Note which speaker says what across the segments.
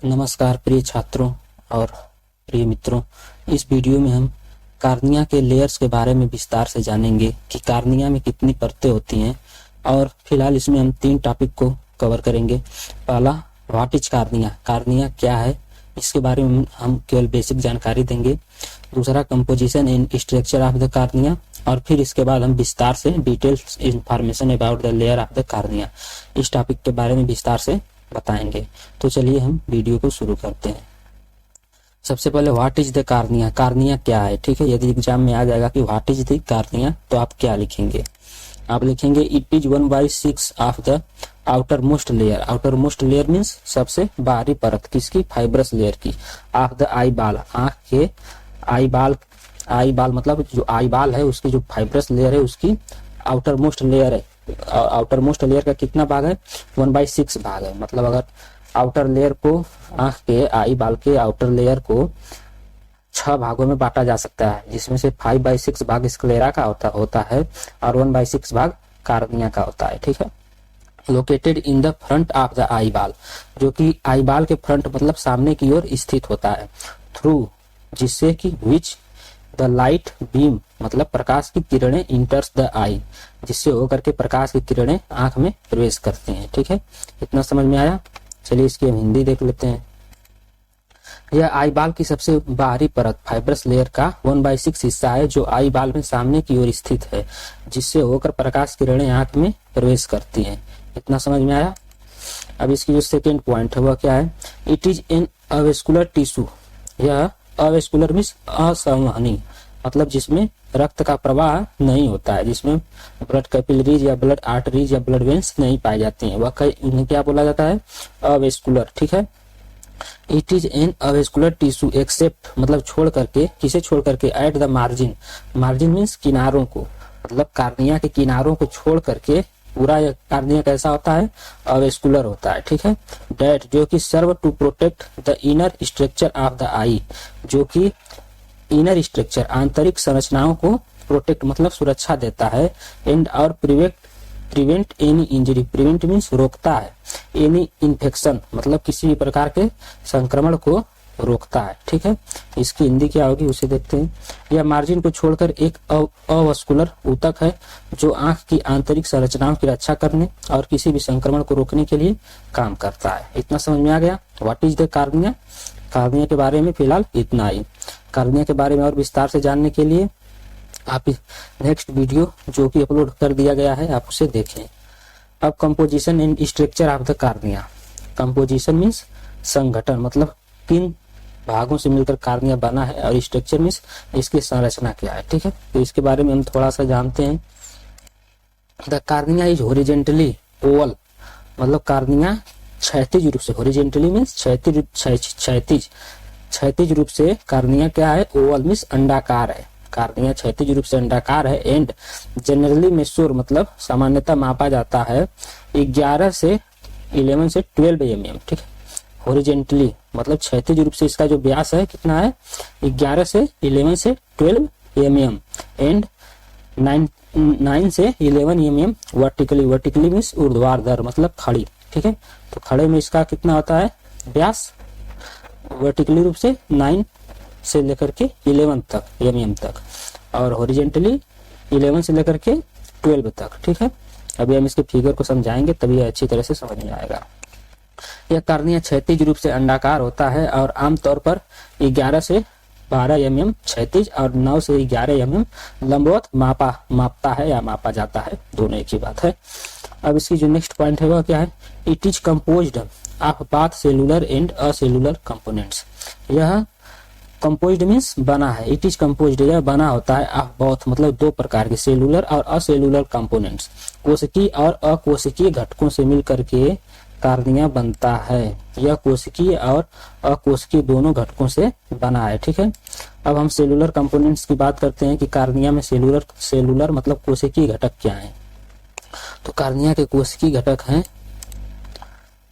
Speaker 1: नमस्कार प्रिय छात्रों और प्रिय मित्रों। इस वीडियो में हम कार्निया के लेयर्स के बारे में विस्तार से जानेंगे कि कार्निया में कितनी परतें होती हैं और फिलहाल इसमें हम 3 टॉपिक को कवर करेंगे। पहला, व्हाट इज कार्निया, कार्निया क्या है, इसके बारे में हम केवल बेसिक जानकारी देंगे। दूसरा, composition and structure of the cornea, और फिर इसके बाद हम विस्तार से details information about the layer of the cornea, इस टॉपिक के बारे में विस्तार से बताएंगे। तो चलिए हम वीडियो को शुरू करते हैं। सबसे पहले what is the cornea, cornea क्या है। ठीक है, यदि एग्जाम में आ जाएगा कि व्हाट इज द कार्निया, तो आप क्या लिखेंगे? आप लिखेंगे it is 1/6 of the outer most layer. Outer most layer means सबसे बाहरी परत, किसकी? फाइब्रस लेयर की। ऑफ द आई बाल, आंख के आई बाल मतलब जो आई बाल है उसकी जो फाइब्रस लेयर है उसकी आउटर मोस्ट लेयर है। आउटर मोस्ट लेयर का कितना भाग है? 1/6 भाग है। मतलब अगर आउटर लेयर को, आंख के आई बाल के आउटर लेयर को 6 भागों में बांटा जा सकता है, जिसमें से 5/6 भाग स्क्लेरा का होता है और 1/6 भाग कार्निया का होता है। ठीक है, located in the front of the eyeball, जो कि आई बाल के फ्रंट मतलब सामने की ओर स्थित होता है। थ्रू, जिससे कि विच द लाइट बीम मतलब प्रकाश की किरणें इंटर्स द आई, जिससे होकर के प्रकाश की किरणें आंख में प्रवेश करती हैं। ठीक है, इतना समझ में आया? चलिए इसकी हम हिंदी देख लेते हैं। यह आई बाल की सबसे बाहरी परत फाइब्रस लेयर का 1/6 हिस्सा है, जो आई बाल में सामने की ओर स्थित है, जिससे होकर प्रकाश किरणें आंख में प्रवेश करती हैं। इतना समझ में आया? अब इसकी जो सेकेंड पॉइंट है वह क्या है? It is an avascular tissue. यह अवेस्कुलर मीन्स असंवहनी, मतलब जिसमें रक्त का प्रवाह नहीं होता है, जिसमें ब्लड कैपिलरीज या ब्लड आर्टरीज या ब्लड वेन्स नहीं पाई जाती हैं, वह उन्हें क्या बोला जाता है? अवेस्कुलर। ठीक है, it is an avascular tissue except मतलब छोड़ करके, किसे छोड़ करके? At the margin. Margin means किनारों को, मतलब कार्निया के किनारों को छोड़ करके पूरा कार्निया कैसा होता है? अवेस्कुलर होता है। ठीक है, डेट, जो कि serve to protect the inner structure of the eye, जो कि इनर स्ट्रक्चर आंतरिक संरचनाओं को प्रोटेक्ट मतलब सुरक्षा देता है। एंड और prevent any injury, prevent means रोकता है, एनी इन्फेक्शन मतलब किसी भी प्रकार के संक्रमण को रोकता है। ठीक है, इसकी हिंदी क्या होगी उसे देखते हैं। यह मार्जिन को छोड़कर एक अवस्कुलर ऊतक है, जो आंख की आंतरिक संरचनाओं की रक्षा करने और किसी भी संक्रमण को रोकने के लिए काम करता है। इतना समझ में आ गया? What is the cornea, cornea के बारे में फिलहाल इतना ही। कार्निया के बारे में और विस्तार से जानने के लिए आप नेक्स्ट वीडियो जो कि अपलोड कर दिया गया है आप उसे देखें। अब composition and structure of the cornea. Composition means संगठन, मतलब किन भागों से मिलकर कार्निया बना है, और स्ट्रक्चर मीन्स इसकी संरचना क्या है। ठीक है, तो इसके बारे में हम थोड़ा सा जानते हैं। The cornea is horizontally Oval, मतलब कार्निया क्षैतिज रूप से, हॉरिजॉन्टली मीन्स क्षैतिज रूप से कार्निया क्या है? ओवल मीन्स अंडाकार है। कार्निया क्षैतिज रूप से अंडाकार है। एंड जनरली मेच्योर मतलब सामान्यतः मापा जाता है 11 से 12 mm। ठीक है, हॉरिजॉन्टली मतलब क्षैतिज रूप से इसका जो व्यास है कितना है? 11 से 12 mm। एंड 9 से 11 mm वर्टिकली, वर्टिकली मीन्स ऊर्ध्वाधर मतलब खड़ी। ठीक है, तो खड़े में इसका कितना होता है व्यास? वर्टिकली रूप से 9 से लेकर के 11 तक mm तक, और हॉरिजॉन्टली 11 से लेकर के 12 तक। ठीक है, अभी हम इसके फिगर को समझाएंगे तभी अच्छी तरह से समझ में आएगा। यह कार्निया क्षैतिज रूप से अंडाकार होता है और आमतौर पर 11 से 12 mm क्षैतिज और 9 से 11 mm लंबवत मापता है या मापा जाता है, दोनों एक ही बात है। अब इसकी जो नेक्स्ट पॉइंट है वह क्या है? It is composed of both cellular and acellular components. यह कंपोज्ड मीन्स बना है, इट इज कंपोज्ड यह बना होता है ऑफ बोथ मतलब 2 प्रकार के, सेलुलर और असेलुलर कंपोनेंट्स, कोशिकीय और अकोशिकीय घटकों से मिलकर के कार्निया बनता है। यह कोशिकीय और अकोशिकीय दोनों घटकों से बना है। ठीक है, अब हम सेलुलर कंपोनेंट्स की बात करते हैं कि कार्निया में सेलुलर मतलब कोशिकीय घटक क्या है। तो कार्निया के कोशिकीय घटक हैं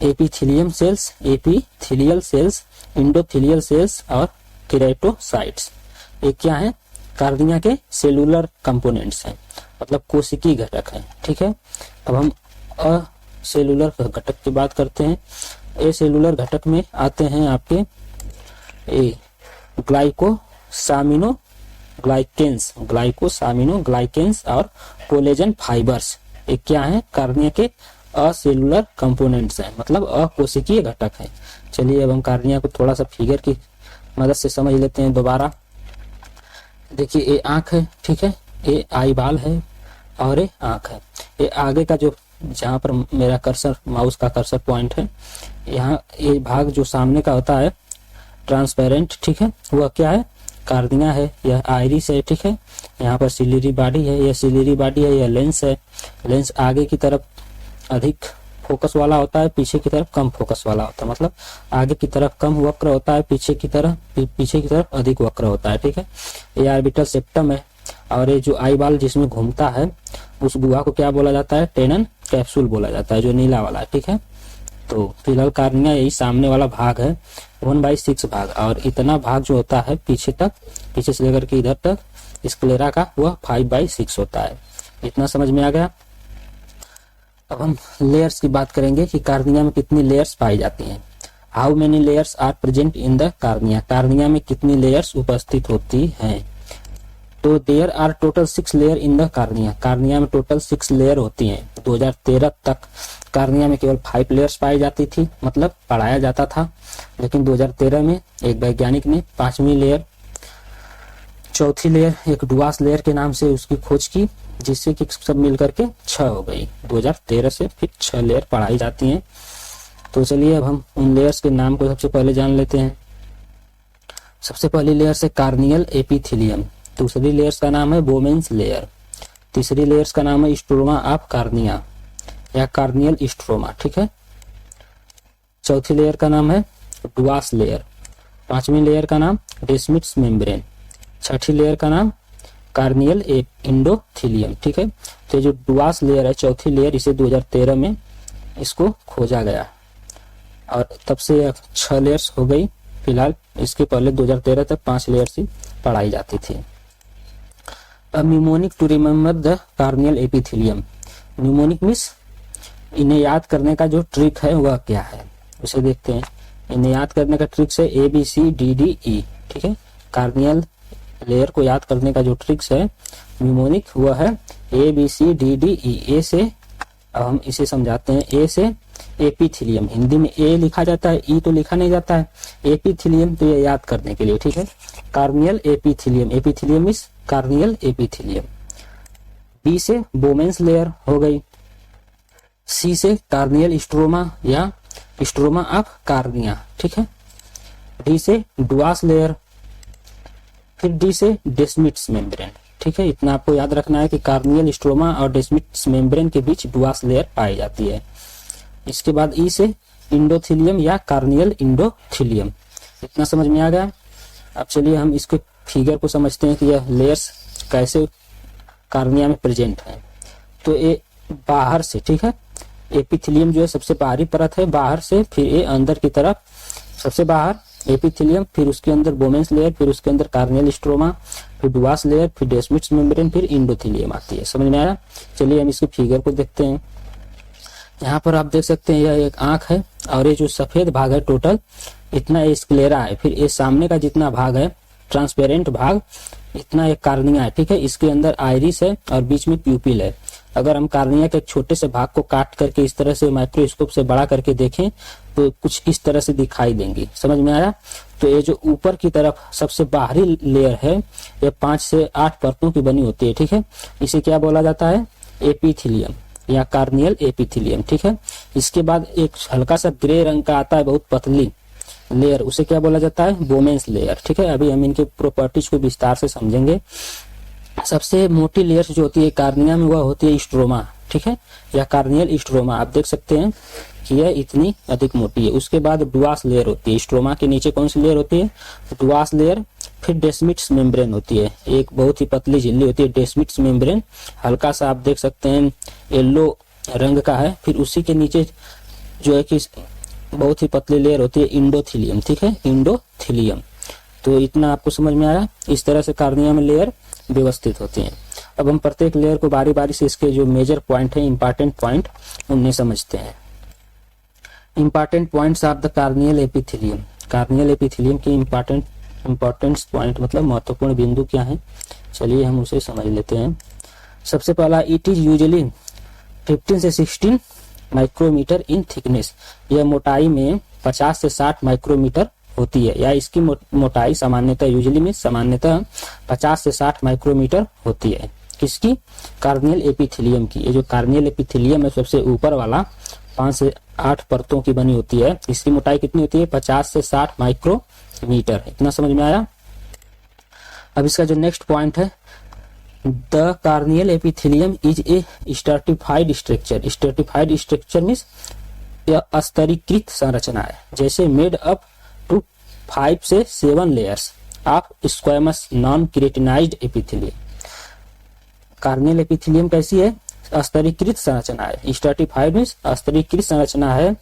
Speaker 1: epithelium cells, epithelial cells, endothelial cells और केराटोसाइट्स। ये क्या है? कार्निया के सेलुलर कंपोनेंट्स हैं, मतलब कोशिकीय घटक हैं। ठीक है, अब हम असेलुलर घटक की बात करते हैं। ए सेलुलर घटक में आते हैं आपके ग्लाइकोसामिनोग्लाइकेंस और कोलेजन फाइबर्स। ये क्या है? कार्निया के असेलुलर कंपोनेंट्स हैं, मतलब अकोशिकीय घटक है। चलिए अब हम कार्निया को थोड़ा सा फिगर की मदद से समझ लेते हैं दोबारा। देखिए ये आंख है, ठीक है, ये आई बाल है और ये आंख है। ये आगे का जो जहाँ पर मेरा कर्सर, माउस का कर्सर पॉइंट है, यहाँ ये भाग जो सामने का होता है ट्रांसपेरेंट, ठीक है, वह क्या है? कार्निया है। यह आइरिस है, ठीक है। यहाँ पर सिलियरी बॉडी है, यह सिलियरी बॉडी है। यह लेंस है। लेंस आगे की तरफ अधिक फोकस वाला होता है, पीछे की तरफ कम फोकस वाला होता है, मतलब आगे की तरफ कम वक्र होता है, पीछे की तरफ अधिक वक्र होता है, ठीक है। ये ऑर्बिटल सेप्टम है और ये जो आई बाल जिसमें घूमता है उस गुहा को क्या बोला जाता है? टेनन कैप्सूल बोला जाता है, जो नीला वाला है, ठीक है। तो फिलहाल कार्निया यही सामने वाला भाग है, 1/6 भाग, और इतना भाग जो होता है पीछे तक, पीछे से लेकर के इधर तक स्क्लेरा का, वह 5/6 होता है। इतना समझ में आ गया। अब हम लेयर्स की बात करेंगे कि कार्निया में कितनी लेयर्स पाई जाती हैं। How many layers are present in the cornea? Cornea में कितनी लेयर्स उपस्थित होती हैं? तो there are total 6 layer in the cornea. Cornea में टोटल 6 लेयर होती हैं। 2013 तक कार्निया में केवल 5 लेयर्स पाई जाती थी, मतलब पढ़ाया जाता था, लेकिन 2013 में एक वैज्ञानिक ने 5वीं लेयर, चौथी लेयर एक डुआस लेयर के नाम से उसकी खोज की, जिससे कि सब मिलकर के 6 हो गई। 2013 से फिर 6 लेयर पढ़ाई जाती हैं। तो चलिए अब हम उन लेयर्स के नाम को सबसे पहले जान लेते हैं। सबसे पहली लेयर से कार्नियल एपिथेलियम, दूसरी लेयर्स का नाम है बोमेंस लेयर, तीसरी लेयर्स का नाम है स्ट्रोमा ऑफ कार्निया या कार्नियल स्ट्रोमा, ठीक है। चौथी लेयर का नाम है डुआस लेयर, पांचवी लेयर का नाम डेस्मिट्स मेम्ब्रेन, छठी लेयर का नाम कार्नियल इंडोथीलियम, ठीक है। तो जो डुआस लेयर है, चौथी लेयर, इसे 2013 में इसको खोजा गया और तब से 6 लेयर्स हो गई। फिलहाल इसके पहले 2013 तक 5 लेयर्स ही पढ़ाई जाती थी। अब mnemonic to remember the corneal epithelium. Mnemonic means इन्हें याद करने का जो ट्रिक है वह क्या है, उसे देखते हैं। इन्हें याद करने का ट्रिक है ABCDDE, ठीक है। कार्नियल लेयर को याद करने का जो ट्रिक्स है न्यूमोनिक, वह है ABCDDE। ए से, अब हम इसे समझाते हैं, ए से एपिथेलियम, हिंदी में ए लिखा जाता है, ई तो लिखा नहीं जाता है, एपिथेलियम, तो ये याद करने के लिए, ठीक है। Corneal epithelium, epithelium is corneal epithelium. B से बोमेंस लेयर हो गई, सी से कार्नियल स्ट्रोमा या स्ट्रोमा ऑफ कार्निया, ठीक है। डी से डुआस लेयर, फिर डी से डेस्मिट्स मेम्ब्रेन, ठीक है। इतना आपको याद रखना है कि कार्नियल स्ट्रोमा और डेस्मिट्स मेम्ब्रेन के बीच डुआस लेयर पाई जाती है। इसके बाद ई से इंडोथीलियम या कार्नियल इंडोथीलियम। इतना समझ में आ गया। अब चलिए हम इसके फिगर को समझते हैं कि यह लेयर्स कैसे कार्निया में प्रेजेंट है। तो ये बाहर से, ठीक है, एपिथेलियम जो है सबसे बाहरी परत है, बाहर से, फिर ये अंदर की तरफ, सबसे बाहर एपिथेलियम, फिर उसके अंदर बोमेंस लेयर, फिर उसके अंदर कार्नियल स्ट्रोमा, फिर डुआस लेयर, फिर डेस्मिट्स मेम्ब्रेन, फिर इंडोथीलियम आती है। समझ में आया? चलिए हम इसके फिगर को देखते हैं। यहाँ पर आप देख सकते हैं यह एक आंख है और ये जो सफेद भाग है टोटल इतना ये स्क्लेरा है, फिर ये सामने का जितना भाग है ट्रांसपेरेंट भाग इतना एक कार्निया है, ठीक है। इसके अंदर आइरिस है और बीच में प्यूपिल है। अगर हम कार्निया के एक छोटे से भाग को काट करके इस तरह से माइक्रोस्कोप से बड़ा करके देखें तो कुछ इस तरह से दिखाई देंगी। समझ में आया? तो ये जो ऊपर की तरफ सबसे बाहरी लेयर है ये 5 से 8 परतों की बनी होती है, ठीक है। इसे क्या बोला जाता है? एपिथेलियम या कार्नियल एपिथेलियम, ठीक है। इसके बाद एक हल्का सा ग्रे रंग का आता है, बहुत पतली लेयर, उसे क्या बोला जाता है? बोमेंस लेयर, ठीक है। अभी हम इनके प्रॉपर्टीज को विस्तार से समझेंगे। सबसे मोटी लेयर जो होती है कार्निया में वह होती है स्ट्रोमा, ठीक है, या कार्नियल स्ट्रोमा। आप देख सकते हैं कि यह इतनी अधिक मोटी है। उसके बाद डुआस लेयर होती है। स्ट्रोमा के नीचे कौन सी लेयर होती है? डुआस लेयर। फिर डेस्मिट्स मेम्ब्रेन होती है, एक बहुत ही पतली झिल्ली होती है डेस्मिट्स मेम्ब्रेन, हल्का सा आप देख सकते हैं येलो रंग का है। फिर उसी के नीचे जो है कि बहुत ही पतली लेयर होती है इंडोथीलियम, ठीक है, इंडोथीलियम। तो इतना आपको समझ में आया। इस तरह से कार्निया में लेयर व्यवस्थित होती हैं। अब हम प्रत्येक लेयर को बारी बारी से इसके जो मेजर पॉइंट है, इंपॉर्टेंट पॉइंट, उन्हें समझते हैं। Important points of the corneal epithelium. Corneal epithelium के इंपॉर्टेंट पॉइंट मतलब महत्वपूर्ण बिंदु क्या है, चलिए हम उसे समझ लेते हैं। सबसे पहला, इट इज यूजुअली 15 से 16 माइक्रोमीटर इन थिकनेस। यह मोटाई में 50 से 60 माइक्रोमीटर होती है, या इसकी मोटाई सामान्यतः यूजुअली में सामान्यतः 50 से 60 माइक्रोमीटर होती है। किसकी? कार्नियल एपिथेलियम की। ये जो कार्नियल एपिथेलियम है सबसे ऊपर वाला 5 से 8 परतों की बनी होती है, इसकी मोटाई कितनी होती है? 50 से 60 माइक्रोमीटर। इतना समझ में आया। अब इसका जो नेक्स्ट पॉइंट है, the corneal epithelium is a stratified structure. Stratified structure means यह स्तरीकृत संरचना है, जैसे मेड अप टू 5 से 7 layers of squamous non keratinized epithelium. Corneal epithelium कैसी है? स्तरीकृत संरचना है। स्ट्रैटिफाइड मीन्स स्तरीकृत संरचना है,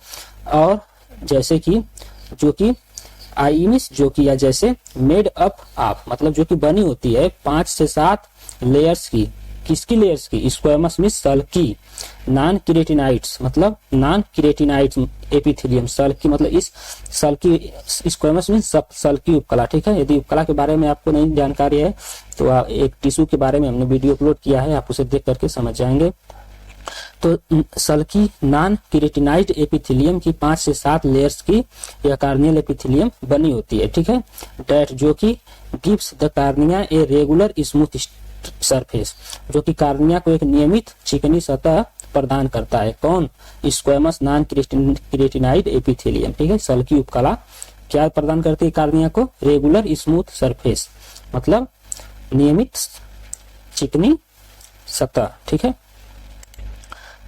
Speaker 1: और जैसे कि जो कि आई मीन्स जो कि या जैसे मेड अप ऑफ मतलब जो कि बनी होती है 5 से 7 लेयर्स की। किसकी लेयर्स की? स्क्वैमस मीन्स सल्की, नॉन केराटिनाइड्स मतलब नॉन केराटिनाइड्स एपिथेलियम। सल्की मतलब इस सल्की, स्क्वैमस मीन्स सल्की उपकला। ठीक है, यदि उपकला के बारे में आपको नहीं जानकारी है तो एक टिश्यू के बारे में हमने वीडियो अपलोड किया है, आप उसे देख करके समझ जाएंगे। तो सल्की नॉन केराटिनाइज्ड एपिथेलियम की 5 से 7 लेयर्स की यह कार्नियल एपिथेलियम बनी होती है। ठीक है, डेट जो कि gives the cornea a regular smooth surface, जो कि कार्निया को एक नियमित चिकनी सतह प्रदान करता है। कौन? Squamous non keratinized epithelium. ठीक है, सल्की उपकला क्या प्रदान करती है कार्निया को? रेगुलर स्मूथ सरफेस मतलब नियमित चिकनी सतह। ठीक है,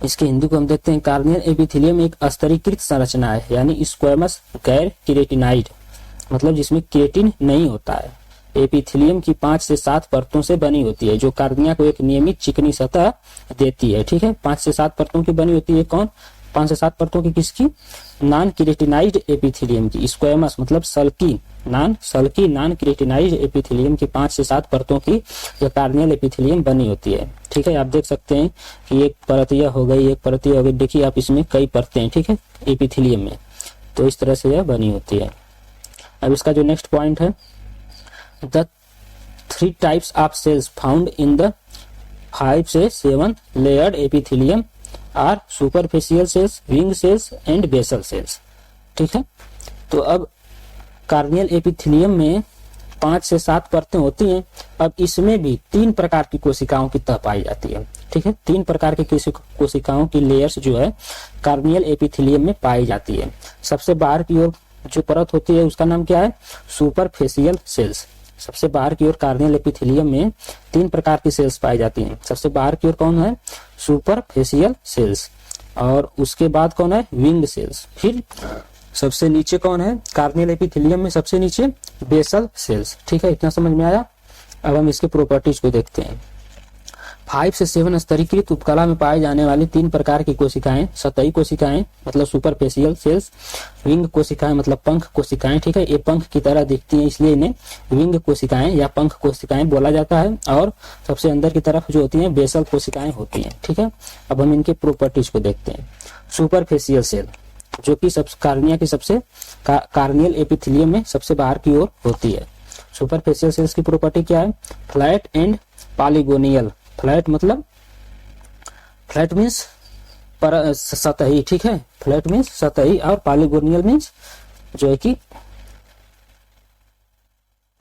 Speaker 1: इसके हिंदी को हम देखते हैं। कार्नियल एपिथेलियम एक स्तरीकृत संरचना है, यानी स्क्वैमस गैर केराटिनाइड मतलब जिसमें केराटिन नहीं होता है एपिथेलियम की 5 से 7 परतों से बनी होती है, जो कार्निया को एक नियमित चिकनी सतह देती है। ठीक है, 5 से 7 परतों की बनी होती है। कौन? 5 से 7 परतों की किसकी? नॉन केराटिनाइज्ड एपिथेलियम की। स्क्वैमस मतलब सल्की नॉन केराटिनाइज्ड एपिथेलियम की 5 से 7 परतों की यह कार्नियल एपिथेलियम बनी होती है। ठीक है, आप देख सकते हैं कि एक परत यह हो गई, एक परत यह हो गई। देखिए आप, इसमें कई परतें हैं। ठीक है, एपिथेलियम में, तो इस तरह से यह बनी होती है। अब इसका जो नेक्स्ट पॉइंट है, the 3 types of cells found in the 5 से 7 layered epithelium are superficial cells, wing cells and basal cells। ठीक है, तो अब कार्नियल एपिथेलियम में 5 से 7 परतें होती हैं। अब इसमें भी 3 प्रकार की कोशिकाओं की तह पाई जाती है। ठीक है, 3 प्रकार की कोशिकाओं की लेयर्स जो है कार्नियल एपिथेलियम में पाई जाती है। सबसे बाहर की ओर जो परत होती है उसका नाम क्या है? Superficial cells. सबसे बाहर की ओर कार्नियल एपिथेलियम में 3 प्रकार की सेल्स पाई जाती हैं। सबसे बाहर की ओर कौन है? Superficial cells. और उसके बाद कौन है? Wing cells. फिर सबसे नीचे कौन है? कार्नियल एपिथेलियम में सबसे नीचे बेसल सेल्स। ठीक है, इतना समझ में आया। अब हम इसके प्रॉपर्टीज को देखते हैं। 5 से 7 स्तरीकृत उपकला में पाए जाने वाली 3 प्रकार की कोशिकाएं, सतही कोशिकाएं मतलब सुपरफिशियल सेल्स, विंग कोशिकाएं मतलब पंख कोशिकाएं। ठीक है, ये पंख की तरह दिखती हैं इसलिए इन्हें विंग कोशिकाएं या पंख कोशिकाएं बोला जाता है। और सबसे अंदर की तरफ जो होती हैं बेसल कोशिकाएं होती हैं। ठीक है, अब हम इनके प्रॉपर्टीज को देखते हैं। सुपरफिशियल सेल जो कि कार्निया की सबसे कार्नियल एपिथेलियम में सबसे बाहर की ओर होती है। सुपरफिशियल सेल्स की प्रॉपर्टी क्या है? Flat and polygonal. फ्लैट मतलब फ्लैट मीन्स सतही। ठीक है, फ्लैट मीन्स सतही, और पॉलीगोनियल मीन्स जो है कि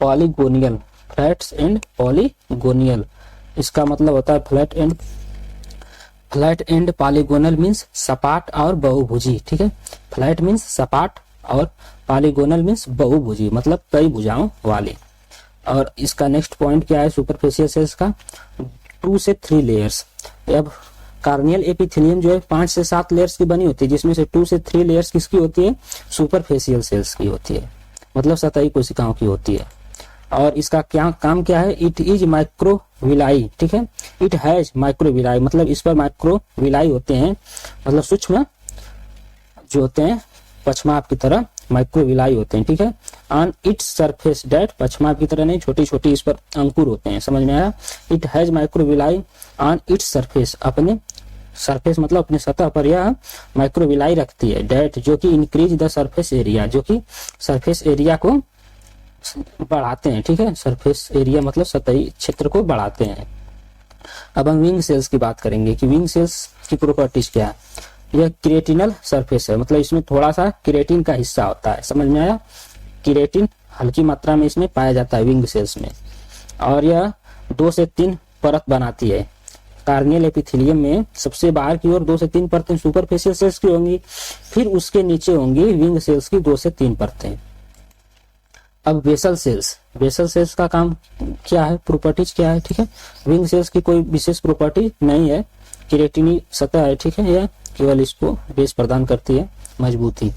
Speaker 1: पॉलीगोनियल। फ्लैट्स एंड पॉलीगोनियल, इसका मतलब होता है फ्लैट एंड पॉलीगोनल मीन्स सपाट और बहुभुजी। ठीक है, फ्लैट मीन्स सपाट और पॉलीगोनल मीन्स बहुभुजी मतलब कई भुजाओं वाली। और इसका नेक्स्ट पॉइंट क्या है सुपरफिशियल सेल्स का? 2 से 3 लेयर्स। अब कार्नियल एपिथेलियम जो है 5 से 7 लेयर्स की बनी होती है, जिसमें से 2 से 3 लेयर्स किसकी होती है? सुपरफिशियल सेल्स की होती है, मतलब सतही कोशिकाओं की होती है। और इसका क्या काम क्या है? It is microvilli. ठीक है, इट हैज माइक्रोविलाई मतलब इस पर माइक्रोविलाई होते हैं, मतलब सूक्ष्म जो होते हैं पछमाप की तरह माइक्रोविलाई होते हैं। ठीक है, ऑन इट्स सरफेस डेट, पछमाप की तरह नहीं, छोटी छोटी इस पर अंकुर होते हैं। समझ में आया? It has microvilli on its surface, अपने सरफेस मतलब अपने सतह पर यह माइक्रोविलाई रखती है, डेट जो कि इंक्रीज द सरफेस एरिया, जो कि सरफेस एरिया को बढ़ाते हैं, ठीक है। सरफेस एरिया मतलब सतही क्षेत्र को बढ़ाते हैं। अब हम विंग सेल्स की बात करेंगे कि विंग सेल्स की प्रॉपर्टीज क्या है। यह क्रिएटिनल सरफेस है, मतलब इसमें थोड़ा सा क्रिएटिन का हिस्सा होता है, समझ में आया। क्रिएटिन हल्की मात्रा में इसमें पाया जाता है विंग सेल्स में, और यह 2 से 3 परत बनाती है। कार्नियल एपिथेलियम में सबसे बाहर की ओर 2 से 3 परतें सुपरफिशियल सेल्स की होंगी, फिर उसके नीचे होंगी विंग सेल्स की 2 से 3 परतें। अब बेसल सेल्स, बेसल सेल्स का काम क्या है, प्रॉपर्टीज क्या है, ठीक है। विंग सेल्स की कोई विशेष प्रॉपर्टी नहीं है, केराटिनी सतह है, ठीक है, यह केवल इसको बेस प्रदान करती है, मजबूती।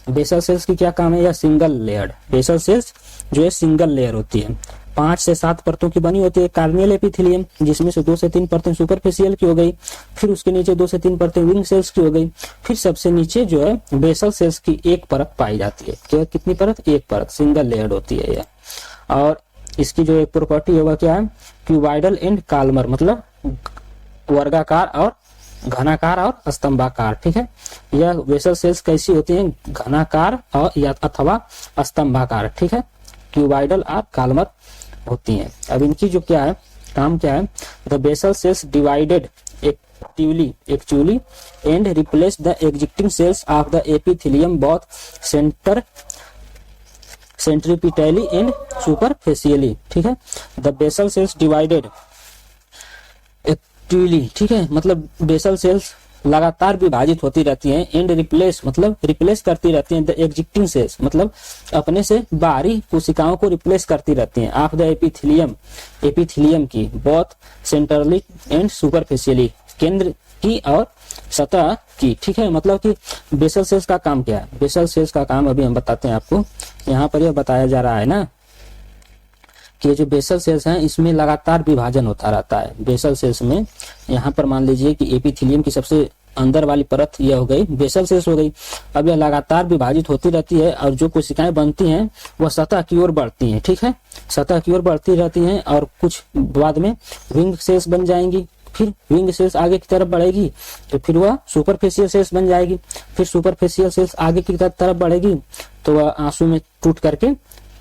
Speaker 1: बेसल सेल्स की क्या काम है, यह सिंगल लेयर्ड, बेसल सेल्स जो है सिंगल लेयर होती है, 5 से 7 परतों की बनी होती है कार्नियल एपिथेलियम, जिसमें से 2 से 3 परतें सुपरफिशियल की हो गई, फिर उसके नीचे 2 से 3 परतें विंग सेल्स की हो गई, फिर सबसे नीचे जो है बेसल सेल्स की एक परत पाई जाती है। केवल कितनी परत, एक परत, सिंगल लेयर्ड होती है यह। और इसकी जो एक प्रॉपर्टी है वह क्या है, क्यूबाइडल एंड काल्मर, मतलब वर्गाकार और घनाकार और स्तंभाकार, ठीक है। यह बेसल सेल्स कैसी होती हैं, घनाकार और या अथवा स्तंभाकार, ठीक है, क्यूबाइडल और काल्मर होती हैं। अब इनकी जो क्या है, काम क्या है, the basal cells divided actually and replace the existing cells of the epithelium both centripetally and superficially, ठीक है। The basal cells divided actually, ठीक है, मतलब बेसल सेल्स लगातार विभाजित होती रहती हैं, एंड रिप्लेस मतलब रिप्लेस करती रहती हैं द एग्जिस्टिंग सेल्स, मतलब अपने से बाहरी कोशिकाओं को रिप्लेस करती रहती हैं, ऑफ द एपिथेलियम की, बोथ सेंट्रली एंड सुपरफिशियली, केंद्र की और सतह की, ठीक है। मतलब कि बेसल सेल्स का काम क्या है, बेसल सेल्स का काम अभी हम बताते हैं आपको। यहाँ पर यह बताया जा रहा है ना कि जो बेसल सेल्स हैं इसमें लगातार विभाजन होता रहता है। बेसल सेल्स में यहाँ पर मान लीजिए कि एपिथेलियम की सबसे अंदर वाली परत यह हो गई, बेसल सेल्स हो गई। अब यह लगातार विभाजित होती रहती है और जो कोशिकाएं बनती हैं वह सतह की ओर बढ़ती हैं, ठीक है, सतह की ओर बढ़ती रहती हैं, और कुछ बाद में विंग सेल्स बन जाएंगी, फिर विंग सेल्स आगे की तरफ बढ़ेगी तो फिर वह सुपरफिशियल सेल्स बन जाएगी, फिर सुपरफिशियल सेल्स आगे की तरफ बढ़ेगी तो वह आंसू में टूट करके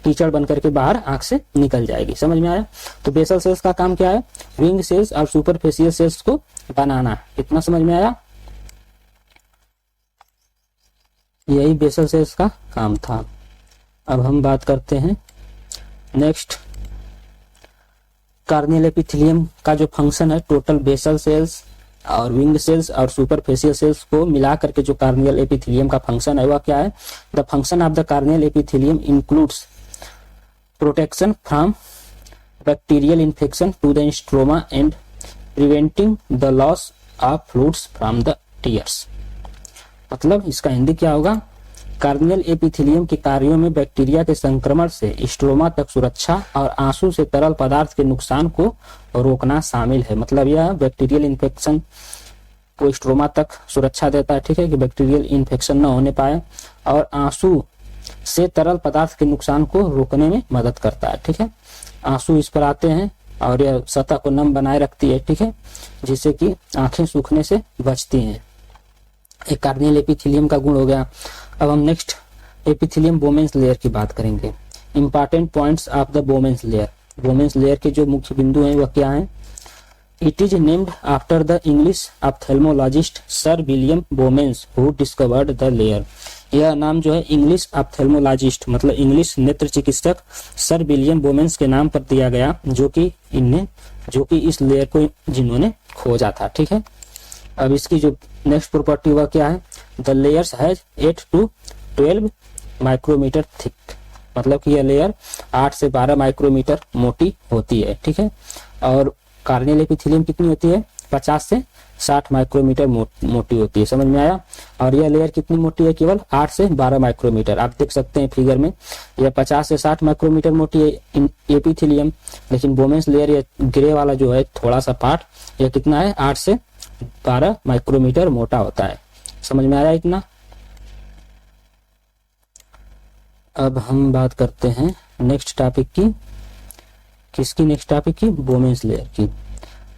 Speaker 1: कीचड़ बन करके बाहर आंख से निकल जाएगी, समझ में आया। तो बेसल सेल्स का काम क्या है, विंग सेल्स और सुपरफिशियल सेल्स को बनाना, इतना समझ में आया। यही बेसल सेल्स का काम था। अब हम बात करते हैं नेक्स्ट, कार्नियल एपिथेलियम का जो फंक्शन है, टोटल बेसल सेल्स और विंग सेल्स और सुपरफिशियल सेल्स को मिला करके जो कार्नियल एपिथेलियम का फंक्शन है वह क्या है, the function of the corneal epithelium includes protection from bacterial infection to the stroma and preventing the loss of fluids from the tears. मतलब इसका हिंदी क्या होगा, कार्नियल एपिथेलियम के कार्यों में बैक्टीरिया के संक्रमण से स्ट्रोमा तक सुरक्षा और आंसू से तरल पदार्थ के नुकसान को रोकना शामिल है। मतलब यह बैक्टीरियल इन्फेक्शन को स्ट्रोमा तक सुरक्षा देता है, ठीक है, कि बैक्टीरियल इन्फेक्शन न होने पाए, और आंसू से तरल पदार्थ के नुकसान को रोकने में मदद करता है, ठीक है। आंसू इस पर आते हैं और यह सतह को नम बनाए रखती है, ठीक है, जिससे कि आंखें सूखने से बचती हैं। एक कार्नियल एपिथेलियम का गुण हो गया। अब हम नेक्स्ट एपिथेलियम बोमेंस लेयर की बात करेंगे। Important points of the बोमेंस layer, बोमेंस layer के जो मुख्य बिंदु हैं वह क्या हैं, it is named after the English ophthalmologist sir William बोमेंस who discovered the layer. यह नाम जो है इंग्लिश ऑप्थेल्मोलॉजिस्ट मतलब इंग्लिश नेत्र चिकित्सक सर विलियम बोमेंस के नाम पर दिया गया, जो कि इस लेयर को जिन्होंने खोजा था, ठीक है। अब इसकी जो नेक्स्ट प्रॉपर्टी वह क्या है, the layers has 8 to 12 micrometre thick, मतलब कि यह लेयर 8 से 12 माइक्रोमीटर मोटी होती है, ठीक है। और कार्नियल एपिथेलियम कितनी होती है, 50 से 60 माइक्रोमीटर मोटी होती है, समझ में आया। और यह लेयर कितनी मोटी है, केवल 8 से 12 माइक्रोमीटर। आप देख सकते हैं फिगर में, यह 50 से 60 माइक्रोमीटर मोटी है एपिथेलियम, लेकिन बोमेंस लेयर ये ग्रे वाला जो है थोड़ा सा पार्ट यह कितना है, 8 से 12 माइक्रोमीटर मोटा होता है, समझ में आया इतना। अब हम बात करते हैं नेक्स्ट टॉपिक की, किसकी, नेक्स्ट टॉपिक की, बोमेंस लेयर की।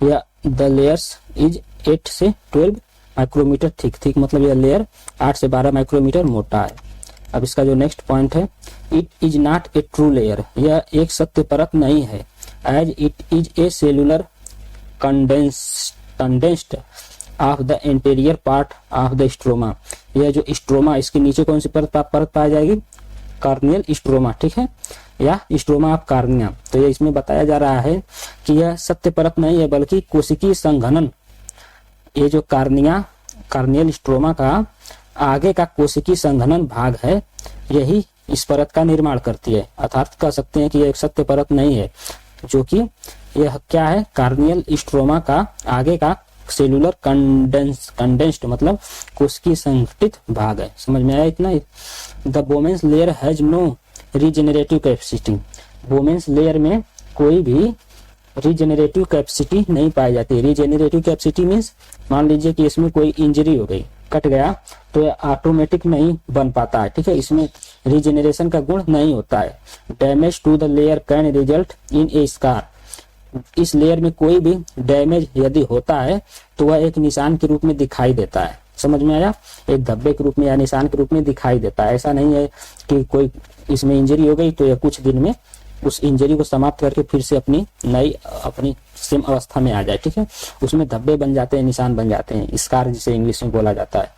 Speaker 1: या द लेयर्स इज 8 से 12 माइक्रोमीटर थिक मतलब यह लेयर 8 से 12 माइक्रोमीटर मोटा है। अब इसका जो नेक्स्ट पॉइंट है, it is not a true layer, यह एक सत्य परत नहीं है, as it is a cellular condensed of the interior part of the stroma. यह जो स्ट्रोमा, इसके नीचे कौन सी परत पाई जाएगी, कार्नियल स्ट्रोमा, ठीक है, या स्ट्रोमा ऑफ कार्निया। तो ये इसमें बताया जा रहा है कि यह सत्य परत नहीं है बल्कि कोशिकीय संघनन, ये जो कार्नियल स्ट्रोमा का आगे का कोशिकीय संघनन भाग है, यही इस परत का निर्माण करती है। अर्थात कह सकते हैं कि यह एक सत्य परत नहीं है, जो कि यह क्या है, कार्नियल स्ट्रोमा का आगे का सेलुलर कंडेंस्ड मतलब कोशिकीय संघटित भाग है। समझ में आया इतना? The Bowman's layer has no regenerative capacity, Bowman's layer में कोई भी रीजेनरेटिव कैपेसिटी नहीं पाई जाती। रीजेनरेटिव कैपेसिटी मीन्स मान लीजिए कि इसमें कोई इंजरी हो गई, कट गया, तो ये ऑटोमेटिक नहीं बन पाता है, ठीक है, इसमें रीजेनरेशन का गुण नहीं होता है। Damage to the layer can result in a scar, इस लेयर में कोई भी डैमेज यदि होता है तो वह एक निशान के रूप में दिखाई देता है। समझ में आया? एक धब्बे के रूप में या निशान के रूप में दिखाई देता है। ऐसा नहीं है कि कोई इसमें इंजरी हो गई तो यह कुछ दिन में उस इंजरी को समाप्त करके फिर से अपनी सेम अवस्था में आ जाए, ठीक है, उसमें धब्बे बन जाते हैं, निशान बन जाते हैं, स्कार जिसे इंग्लिश में बोला जाता है।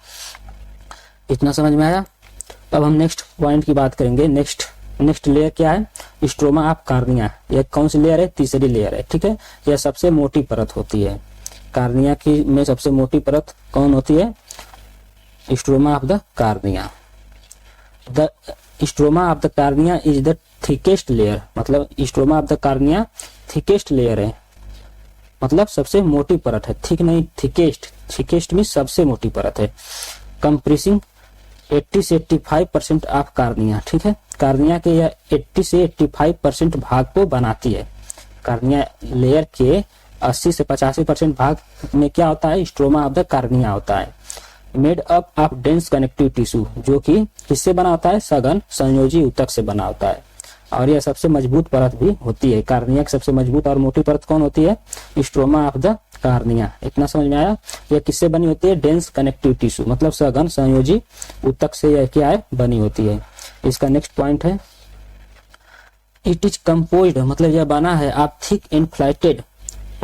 Speaker 1: इतना समझ में आया? अब हम नेक्स्ट पॉइंट की बात करेंगे। नेक्स्ट लेयर क्या है, स्ट्रोमा ऑफ कार्निया। यह कौन सी लेयर है, तीसरी लेयर है, ठीक है, यह सबसे मोटी परत होती है। कार्निया की में सबसे मोटी परत कौन होती है, stroma of the cornea. The stroma of the cornea is the thickest layer, मतलब stroma of the cornea thickest layer है, मतलब सबसे मोटी परत है। थिक नहीं, थिकेस्ट में सबसे मोटी परत है। कंप्रेसिंग 80 से 85% ऑफ कार्निया, ठीक है, कार्निया के यह 80 से 85% भाग को बनाती है। कार्निया लेयर के 80 से 85% भाग में क्या होता है, स्ट्रोमा ऑफ द कार्निया होता है। Made up of dense connective tissue, जो कि किससे बना होता है, सघन संयोजी ऊतक से बना होता है। और यह सबसे मजबूत परत भी होती है। कार्निया की सबसे मजबूत और मोटी परत कौन होती है, स्ट्रोमा ऑफ द कार्निया। इतना समझ में आया? यह किससे बनी होती है, डेंस कनेक्टिव टिश्यू, मतलब सघन संयोजी ऊतक से यह क्या है, बनी होती है। इसका नेक्स्ट पॉइंट है, इट इज कंपोज्ड, मतलब यह बना है ऑफ थिक एंड फ्लैटेड,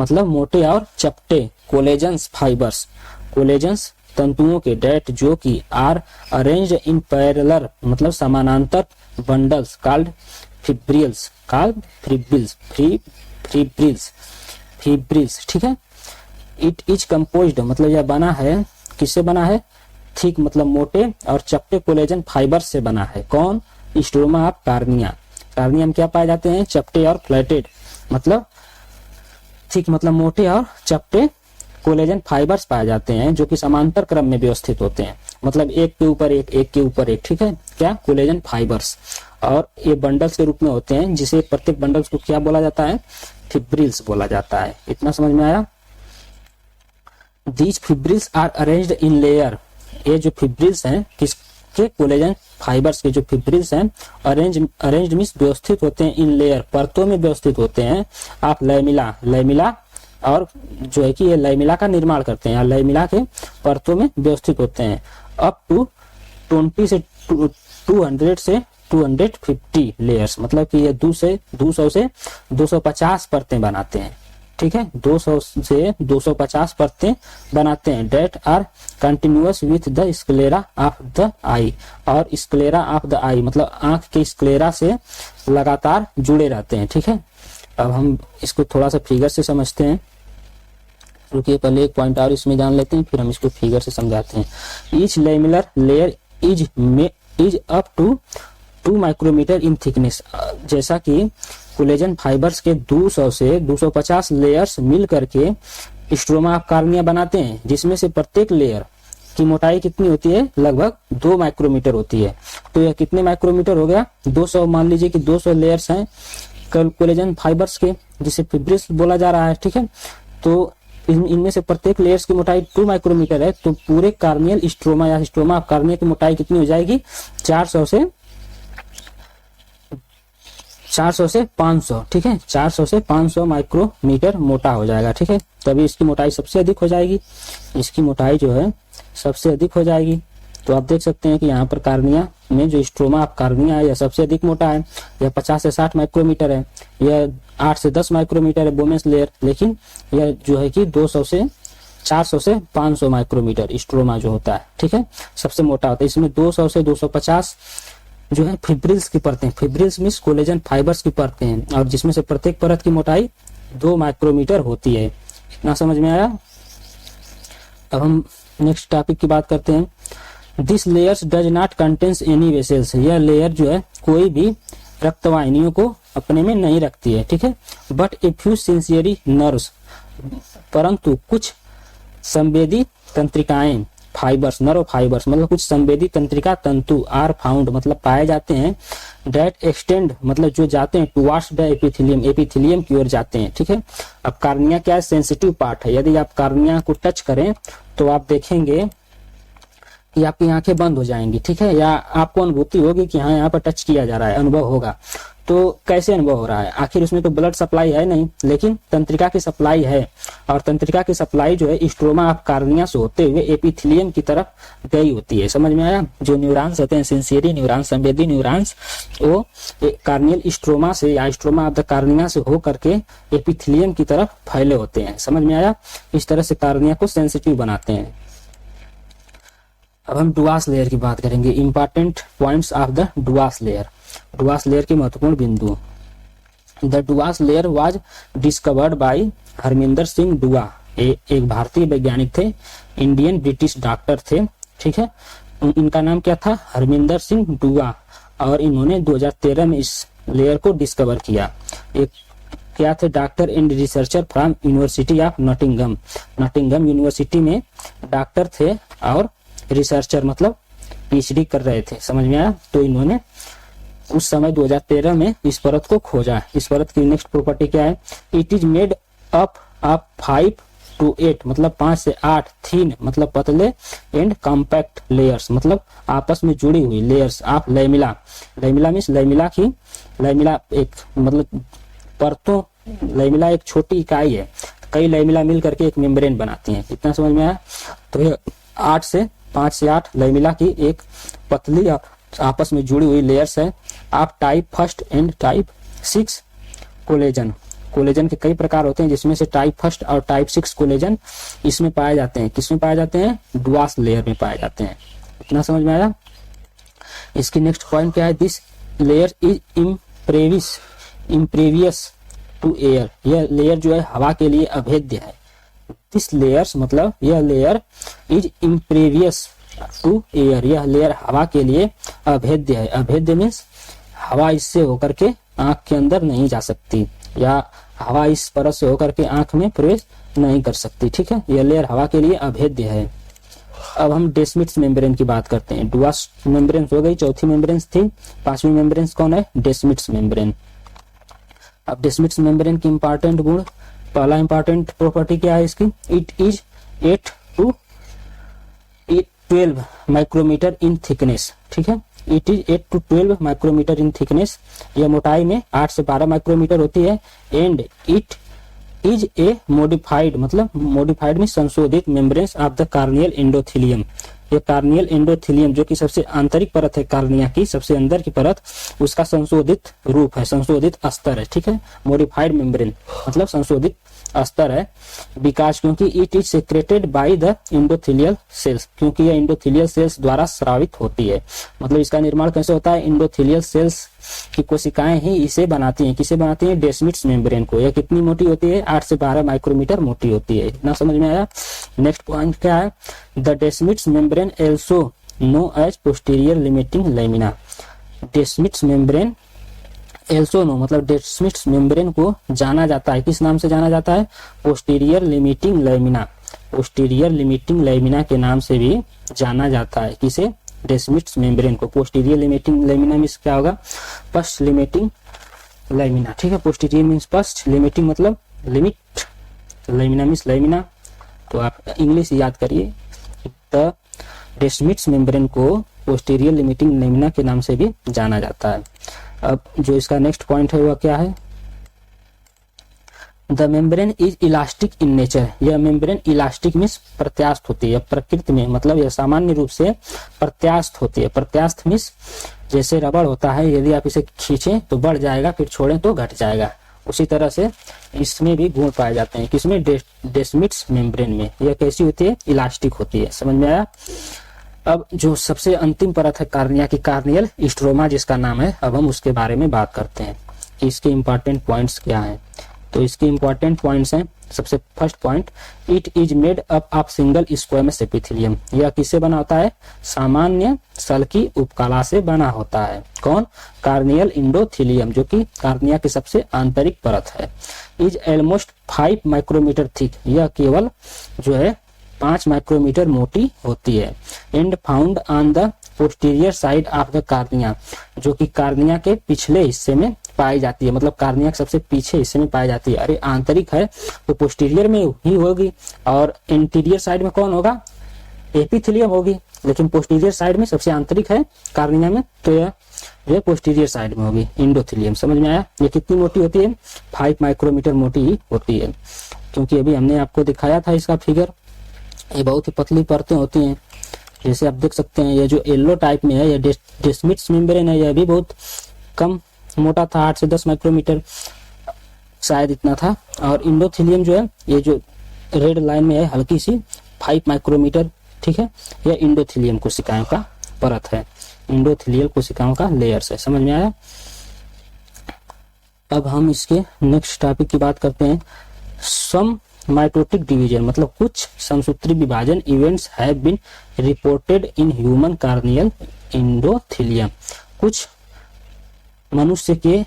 Speaker 1: मतलब मोटे और चपटे कोलेजन्स फाइबर्स, कोलेजन्स तंतुओं के, डेट जो कि आर अरेंज्ड इन पैरेलल, मतलब समानांतर बंडल्स कॉल्ड फिब्रिल्स, ठीक है। इट इज कंपोज्ड, मतलब यह बना है, किससे बना है, थिक मतलब मोटे और चपटे कोलेजन फाइबर से बना है। कौन, स्ट्रोमा ऑफ कार्निया। कार्निया में क्या पाए जाते हैं, चपटे और फ्लैटेड, मतलब थिक मतलब मोटे और चपटे कोलेजन फाइबर्स पाए जाते हैं, जो कि समांतर क्रम में व्यवस्थित होते हैं, मतलब एक के ऊपर एक, ठीक है, क्या, कोलेजन फाइबर्स। और ये बंडल्स के रूप में होते हैं, जिसे प्रत्येक बंडल्स को क्या बोला जाता है, फिब्रिल्स बोला जाता है। इतना समझ में आया? These fibrils are arranged in layer, ये जो फिब्रिल्स हैं, किसके, कोलेजन फाइबर्स के जो फिब्रिल्स हैं, अरेंज्ड मींस व्यवस्थित होते हैं, इन लेयर परतों में व्यवस्थित होते हैं। आप लैमिला और जो है कि ये लैमिला का निर्माण करते हैं, लैमिला के परतों में व्यवस्थित होते हैं। अप टू 20 से 200 से 250 लेयर्स, मतलब कि ये 200 से 250 परतें बनाते हैं, ठीक है, 200 से 250 परतें बनाते हैं। That are continuous with the sclera of the eye, और स्क्लेरा ऑफ द आई मतलब आंख के स्क्लेरा से लगातार जुड़े रहते हैं, ठीक है। अब हम इसको थोड़ा सा फिगर से समझते हैं। रुकिए, पहले एक पॉइंट और इसमें जान लेते हैं, फिर हम इसको फिगर से समझाते हैं। Each lamellar layer is up to 2 micrometre in thickness, जैसा कि कोलेजन फाइबर्स के 200 से 250 लेयर्स मिल करके स्ट्रोमा ऑफ कार्निया बनाते हैं, जिसमें से प्रत्येक लेयर की मोटाई कितनी होती है, लगभग 2 माइक्रोमीटर होती है। तो यह कितने माइक्रोमीटर हो गया, 200, मान लीजिए कि 200 लेयर्स हैं कोलेजन फाइबर्स के, जिसे फिब्रिल्स बोला जा रहा है, ठीक है। तो इनमें से प्रत्येक लेयर्स की मोटाई 2 माइक्रोमीटर है, तो पूरे कार्नियल स्ट्रोमा या स्ट्रोमा ऑफ कार्निया की मोटाई कितनी हो जाएगी, 400 400 से 500, ठीक है, 400 से 500 माइक्रोमीटर मोटा हो जाएगा, ठीक है। तभी इसकी मोटाई सबसे अधिक हो जाएगी, इसकी मोटाई जो है सबसे अधिक हो जाएगी। तो आप देख सकते हैं कि यहाँ पर कार्निया में जो स्ट्रोमा ऑफ कार्निया है यह सबसे अधिक मोटा है, यह 50 से 60 माइक्रोमीटर है, यह 8 से 10 माइक्रोमीटर है बोमेस लेयर, लेकिन यह जो है कि 200 से 400 से 500 माइक्रोमीटर स्ट्रोमा जो होता है, ठीक है, सबसे मोटा होता है। इसमें 200 से 250 जो है फिब्रिल्स की परतें, फिब्रिल्स मींस कोलेजन फाइबर्स की परतें हैं, और जिसमें से प्रत्येक परत की मोटाई 2 माइक्रोमीटर होती है। इतना समझ में आया। अब हम नेक्स्ट टॉपिक की बात करते हैं। This layers does not contains any vessels, यह लेयर जो है कोई भी रक्तवाहिनियों को अपने में नहीं रखती है, ठीक है। बट ए फ्यू सेंसियरी नर्व्स, परंतु कुछ संवेदी तंत्रिकाएं, फाइबर्स, नर्व फाइबर्स मतलब कुछ संवेदी तंत्रिका तंतु आर फाउंड मतलब पाए जाते हैं, डेट एक्सटेंड मतलब जो जाते हैं टुवार्ड्स द एपिथेलियम, एपिथेलियम की ओर जाते हैं, ठीक है। अब कार्निया क्या है, सेंसिटिव पार्ट है, यदि आप कार्निया को टच करें तो आप देखेंगे कि आपकी आंखें बंद हो जाएंगी, ठीक है, या आपको अनुभूति होगी कि हाँ यहाँ पर टच किया जा रहा है, अनुभव होगा। तो कैसे अनुभव हो रहा है, आखिर उसमें तो ब्लड सप्लाई है नहीं, लेकिन तंत्रिका की सप्लाई है, और तंत्रिका की सप्लाई जो है स्ट्रोमा ऑफ कार्निया से होते हुए एपिथेलियम की तरफ गई होती है। समझ में आया। जो न्यूरॉन्स होते हैं, सेंसरी न्यूरॉन्स, संवेदी न्यूरॉन्स, वो कार्नियल स्ट्रोमा से या स्ट्रोमा ऑफ द कार्निया से हो करके एपिथेलियम की तरफ फैले होते हैं। समझ में आया। इस तरह से कार्निया को सेंसिटिव बनाते हैं। अब हम डुआस लेयर की बात करेंगे। Important points of the Dua's layer, Dua's layer के महत्वपूर्ण बिंदु। The Dua's layer was discovered by Harminder Singh Dua, एक भारतीय वैज्ञानिक थे, इंडियन ब्रिटिश डॉक्टर थे, ठीक है। इनका नाम क्या था, हरमिंदर सिंह डुआ, और इन्होंने 2013 में इस लेयर को डिस्कवर किया। एक क्या थे, doctor and researcher from university of Nottingham, Nottingham university में डॉक्टर थे और रिसर्चर मतलब पीएचडी कर रहे थे। समझ में आया। तो इन्होंने उस समय 2013 में इस परत को खोजा। इस परत की नेक्स्ट प्रॉपर्टी क्या है, it is made up of 5 to 8 मतलब 5 से 8 थीन मतलब पतले एंड कॉम्पैक्ट लेयर्स मतलब आपस में जुड़ी हुई layers of lamella, lamella means lamella की, लैमिला एक मतलब परतों, लैमिला एक छोटी इकाई है, कई लैमिला मिल करके एक मेम्ब्रेन बनाती हैं। इतना समझ में आया। तो ये 5 से 8 लैमिला की एक पतली आपस में जुड़ी हुई लेयर्स है। आप type 1 and type 6 collagen, collagen के कई प्रकार होते हैं जिसमें से टाइप 1 और टाइप 6 कोलेजन इसमें पाए जाते हैं। किसमें पाए जाते हैं, डुआस लेयर में पाए जाते हैं। इतना समझ में आया। इसकी नेक्स्ट पॉइंट क्या है, this layer is impervious to air, यह लेयर जो है हवा के लिए अभेद्य है। दिस लेयर्स मतलब यह layer is impervious to air, यह लेयर हवा के लिए अभेद्य है। अभेद्य मीन्स हवा इससे होकर के आंख के अंदर नहीं जा सकती, या हवा इस परत से होकर के आंख में प्रवेश नहीं कर सकती, ठीक है। यह लेयर हवा के लिए अभेद्य है। अब हम डेस्मिट्स मेम्ब्रेन की बात करते हैं। डुआस मेम्ब्रेन हो गई, चौथी मेम्ब्रेन थी। 5वीं मेम्ब्रेन कौन है, डेस्मिट्स मेम्ब्रेन। अब डेस्मिट्स मेम्ब्रेन की इंपॉर्टेंट गुण, पहला इंपॉर्टेंट प्रॉपर्टी क्या है इसकी, it is 8 to 12 micrometre in thickness, ठीक है। It is 8 to 12 micrometre in thickness, यह मोटाई में 8 से 12 माइक्रोमीटर होती है। And it is a modified मतलब मॉडिफाइड में संशोधित membranes of the corneal endothelium, ये कार्नियल एंडोथेलियम जो कि सबसे आंतरिक परत है कार्निया की, सबसे अंदर की परत, उसका संशोधित रूप है, संशोधित स्तर है, ठीक है। मॉडिफाइड मेम्ब्रेन मतलब संशोधित स्तर है। बिकॉज क्योंकि it is secreted by the endothelial cells, क्योंकि यह एंडोथेलियल सेल्स द्वारा स्रावित होती है। मतलब इसका निर्माण कैसे होता है, एंडोथेलियल सेल्स की कोशिकाएं ही इसे बनाती हैं। किसे बनाती हैं, डेस्मिट्स मेम्ब्रेन को। यह कितनी मोटी होती है, 8 से 12 माइक्रोमीटर मोटी होती है। इतना समझ में आया। नेक्स्ट पॉइंट क्या है, the Descemet's membrane also known as posterior limiting lamina. Descemet's membrane also known मतलब डेस्मिट्स मेम्ब्रेन को जाना जाता है, किस नाम से जाना जाता है, posterior limiting lamina. Posterior limiting lamina के नाम से भी जाना जाता है। किसे, डेस्मिट्स मेम्ब्रेन को। पोस्टीरियर लिमिटिंग लैमिना मीन्स क्या होगा, फर्स्ट लिमिटिंग लैमिना, ठीक है। पोस्टीरियर मीन्स फर्स्ट, लिमिटिंग मतलब लिमिट, लैमिना मीन्स लैमिना। तो आप इंग्लिश याद करिए। द डेस्मिट्स मेम्ब्रेन को पोस्टीरियर लिमिटिंग लैमिना के नाम से भी जाना जाता है। अब जो इसका नेक्स्ट पॉइंट है वह क्या है, the membrane is elastic in nature. यह मेम्ब्रेन इलास्टिक मीन्स प्रत्यास्थ होती है प्रकृति में, मतलब यह सामान्य रूप से प्रत्यास्थ होती है। प्रत्यास्थ मीन्स जैसे रबड़ होता है, यदि आप इसे खींचें तो बढ़ जाएगा, फिर छोड़ें तो घट जाएगा, उसी तरह से इसमें भी गुण पाए जाते हैं। किसमें, डेस्मिट्स मेम्ब्रेन में। यह कैसी होती है, इलास्टिक होती है। समझ में आया। अब जो सबसे अंतिम परत है कार्निया की, कार्नियल स्ट्रोमा जिसका नाम है, अब हम उसके बारे में बात करते हैं कि इसके इंपॉर्टेंट पॉइंट्स क्या हैं। तो इसके इंपॉर्टेंट पॉइंट्स हैं, सबसे first point, it is made up of single squamous epithelium. यह किससे बना होता है, सामान्य सल की उपकला से बना होता है। कौन, कार्नियल इंडोथेलियम, जो कि कार्निया की सबसे आंतरिक परत है। Is almost 5 micrometre thick. यह केवल जो है 5 माइक्रोमीटर मोटी होती है। And found on the posterior side of the cornea, जो कि कार्निया के पिछले हिस्से में पाई जाती है, मतलब कार्निया के सबसे पीछे हिस्से में पाई जाती है। अरे आंतरिक है तो पोस्टीरियर में ही होगी, और इंटीरियर साइड में कौन होगा, एपिथेलियम होगी, लेकिन पोस्टीरियर साइड में सबसे आंतरिक है कार्निया में, तो यह पोस्टीरियर साइड में होगी इंडोथेलियम। समझ में आया। ये कितनी मोटी होती है, 5 माइक्रोमीटर मोटी ही होती है, क्योंकि अभी हमने आपको दिखाया था इसका फिगर। ये बहुत ही पतली परतें होती हैं, जैसे आप देख सकते हैं। ये जो येलो टाइप में है, ये डेस्मिट्स मेम्ब्रेन है, यह भी बहुत कम मोटा था, 8 से 10 माइक्रोमीटर शायद इतना था। और इंडोथेलियम जो है, ये जो रेड लाइन में है हल्की सी, 5 माइक्रोमीटर, ठीक है। यह इंडोथेलियम कोशिकाओं का परत है, इंडोथेलियल कोशिकाओं का लेयर्स है। समझ में आया। अब हम इसके नेक्स्ट टॉपिक की बात करते हैं, सम माइटोटिक डिवीजन, मतलब कुछ समसूत्री विभाजन events have been reported in human corneal endothelium. कुछ मनुष्य के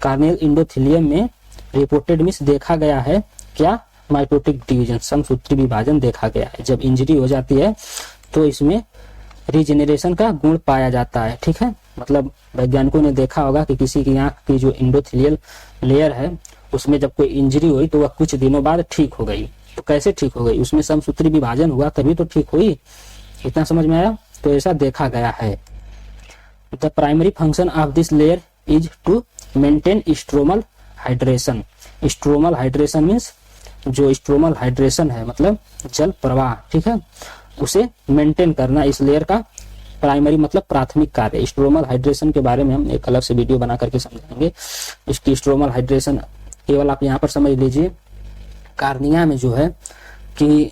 Speaker 1: कार्नियल इंडोथेलियम में रिपोर्टेड मीन्स देखा गया है क्या, माइटोटिक डिवीजन, समसूत्री विभाजन देखा गया है। जब इंजरी हो जाती है तो इसमें रीजेनरेशन का गुण पाया जाता है, ठीक है। मतलब वैज्ञानिकों ने देखा होगा कि किसी की आंख की जो इंडोथेलियल लेयर है, उसमें जब कोई इंजरी हुई तो वह कुछ दिनों बाद ठीक हो गई। तो कैसे ठीक हो गई, उसमें समसूत्री विभाजन हुआ तभी तो ठीक हुई। इतना समझ में आया। तो ऐसा देखा गया है। The primary function of this layer is to maintain stromal hydration. Stromal hydration means जो स्ट्रोमल हाइड्रेशन है, मतलब जल प्रवाह, ठीक है, उसे मेंटेन करना इस लेयर का प्राइमरी मतलब प्राथमिक कार्य। स्ट्रोमल हाइड्रेशन के बारे में हम एक अलग से वीडियो बना करके समझाएंगे। इसकी स्ट्रोमल हाइड्रेशन केवल आप यहाँ पर समझ लीजिए, कार्निया में जो है कि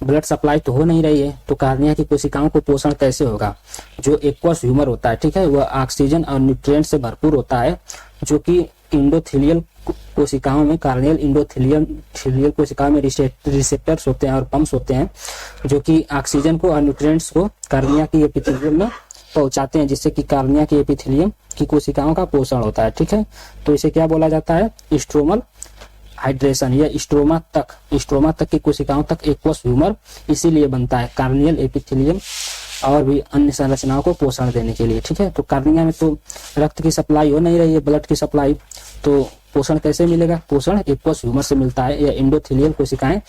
Speaker 1: ब्लड सप्लाई तो हो नहीं रही है, तो कार्निया की कोशिकाओं को पोषण कैसे होगा। जो एक्वस ह्यूमर होता है, ठीक है, वह ऑक्सीजन और न्यूट्रिएंट से भरपूर होता है, जो कि इंडोथेलियल कोशिकाओं में, कार्नियल इंडोथेलियल कोशिकाओं में रिसेप्टर्स होते हैं और पंप्स होते हैं, जो कि ऑक्सीजन को और न्यूट्रिएंट्स को कार्निया की एपिथेलियम में पहुंचाते हैं, जिससे कि कार्निया की एपिथेलियम की कोशिकाओं का पोषण होता है, ठीक है। तो इसे क्या बोला जाता है, स्ट्रोमल हाइड्रेशन। या स्ट्रोमा तक की कोशिकाओं तक एक्वस ह्यूमर इसीलिए बनता है, कार्नियल एपिथेलियम और भी अन्य संरचनाओं को पोषण देने के लिए, ठीक है। तो कार्निया में तो रक्त की सप्लाई हो नहीं रही है, ब्लड की सप्लाई, तो पोषण कैसे मिलेगा, पोषण एक्वस ह्यूमर से मिलता है। या इंडोथेलियल कोशिकाएं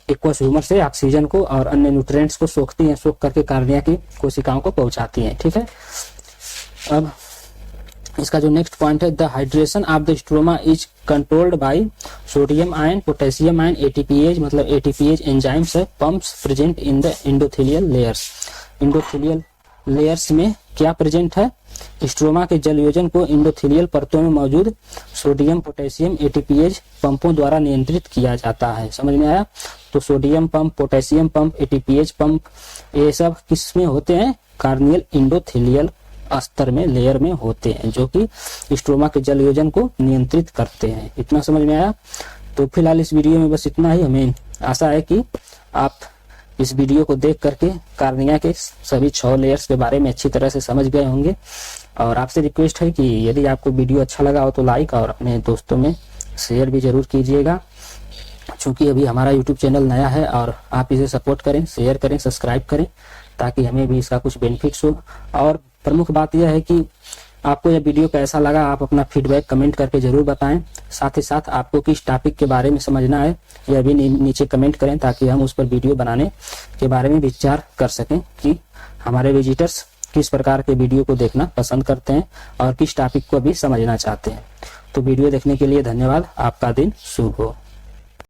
Speaker 1: एक्वस ह्यूमर से ऑक्सीजन को और अन्य न्यूट्रिएंट्स को सोखती हैं, सोख करके कार्निया की कोशिकाओं को पहुंचाती हैं, ठीक है। अब इसका जो नेक्स्ट पॉइंट है, the hydration of the stroma is controlled by sodium ion, potassium ion, ATPase, मतलब एटीपीएज एंजाइम्स है, pumps present in the endothelial layers. Endothelial layers में क्या प्रेजेंट है, स्ट्रोमा के जल योजन को इंडोथेलियल परतों में मौजूद सोडियम, पोटेशियम, एटीपीएज पंपों द्वारा नियंत्रित किया जाता है। समझ में आया। तो sodium pump, potassium pump, ATPase pump, ये सब किस में होते हैं, कार्नियल इंडोथेलियल स्तर में, लेयर में होते हैं, जो कि स्ट्रोमा के जल योजन को नियंत्रित करते हैं। इतना समझ में आया। तो फिलहाल इस वीडियो में बस इतना ही। हमें आशा है कि आप इस वीडियो को देख करके कार्निया के सभी 6 लेयर्स के बारे में अच्छी तरह से समझ गए होंगे। और आपसे रिक्वेस्ट है कि यदि आपको वीडियो अच्छा लगा हो तो लाइक और अपने दोस्तों में शेयर भी जरूर कीजिएगा, क्योंकि अभी हमारा यूट्यूब चैनल नया है और आप इसे सपोर्ट करें, शेयर करें, सब्सक्राइब करें, ताकि हमें भी इसका कुछ बेनिफिट्स हो। और प्रमुख बात यह है कि आपको यह वीडियो कैसा लगा, आप अपना फीडबैक कमेंट करके जरूर बताएं। साथ ही साथ आपको किस टॉपिक के बारे में समझना है यह भी नीचे कमेंट करें, ताकि हम उस पर वीडियो बनाने के बारे में विचार कर सकें कि हमारे विजिटर्स किस प्रकार के वीडियो को देखना पसंद करते हैं और किस टॉपिक को भी समझना चाहते हैं। तो वीडियो देखने के लिए धन्यवाद। आपका दिन शुभ हो।